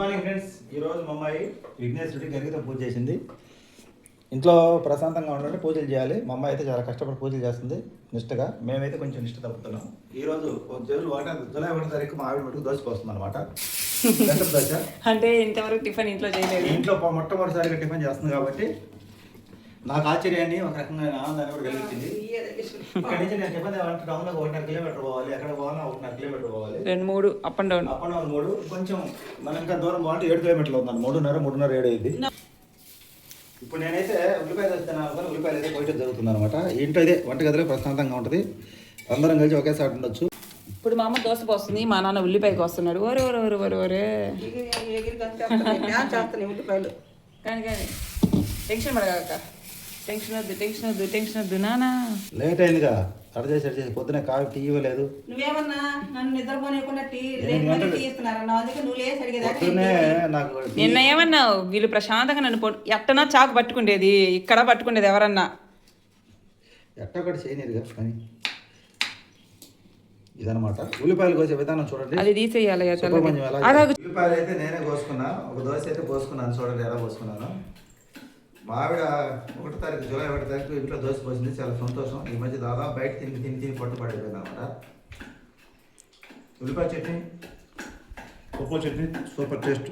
Morning friends. ఈరోజు మా అమ్మాయి విఘ్నేశ్వరుడికి గరిగితో పూజ చేసింది. ఇంట్లో ప్రశాంతంగా ఉండాలంటే పూజలు చేయాలి. మా అమ్మాయి అయితే చాలా కష్టపడి పూజలు చేస్తుంది నిష్టగా. మేమైతే కొంచెం నిష్ట తప్పుతున్నాం. ఈరోజు జూలై 1 తారీఖు మా ఆవిడ మటుకు దోశ పోస్తుంది అనమాట. దోశ అంటే ఇంతవరకు టిఫిన్ ఇంట్లో చేయలేదు. ఇంట్లో మొట్టమొదటిసారిగా టిఫిన్ చేస్తుంది కాబట్టి నాకు ఆశ్చర్యాన్ని ఒక రకంగా ఆనందాన్ని కూడా కలిగించింది. ఇక్కడ నుంచి నేను టిఫిన్ అంటే టౌన్లో 1.5 కిలోమీటర్ పోవాలి. ఎక్కడ పోవాలన్నా 1.5 కిలోమీటర్ పోవాలి. 2-3 అప్ అండ్ డౌన్ 3. కొంచెం మనం ఇంకా దూరం పోవాలంటే 7 కిలోమీటర్లు ఉందండి. 3.5 7 అయింది. ఇప్పుడు నేనైతే ఉల్లిపాయలు వస్తాను అనుకుని ఉల్లిపాయలు అయితే పోయటం జరుగుతుంది అనమాట. ఇంట్లో ఇదే వంటగదిలో ప్రశాంతంగా ఉంటుంది. అందరం కలిసి ఒకేసారి ఉండొచ్చు. ఇప్పుడు మా అమ్మ దోశ పోస్తుంది, మా నాన్న ఉల్లిపాయకి వస్తున్నాడు. ఓరే ఓరే ఓరే ఓరే ఓరే ఉల్లిపాయలు కానీ కానీ టెన్షన్ పడగాక. టెన్షన్ వద్దు నానా. లేట్ అయిందిగా. అడిచేసి పొద్దునే కాఫీ టీ ఇవ్వలేదు. నువ్వేమన్నా నన్ను నిద్రపోనీయకుండా టీ ఇస్తున్నారన్నా, అందుకే నువ్వు లేసి పొద్దునే నాకు నిన్న ఏమన్నావు? వీళ్ళు ప్రశాంతంగా నన్ను ఎట్టనా చాకు పట్టుకుండేది, ఇక్కడ పట్టుకుండేది ఎవరన్నా. ఎట్టొకటి చేయనిరుగా కానీ ఇదనమాట. ఉల్లిపాయలు కోసే విధానం చూడండి. అది తీసేయాలి. ఉల్లిపాయలు అయితే నేనే కోసుకున్నా. ఒక దోశ అయితే పోసుకున్నాను. చూడండి ఎలా పోసుకున్నాను. మా ఆవిడ 1 తారీఖు జూలై 1 తారీఖు ఇంట్లో దోశ పోసింది. చాలా సంతోషం. ఈ మధ్య దాదాపు బయట తిని పట్టుపడిపోయింది అనమాట. ఉల్లిపాయ చట్నీ, పప్పు చట్నీ సూపర్ టేస్ట్.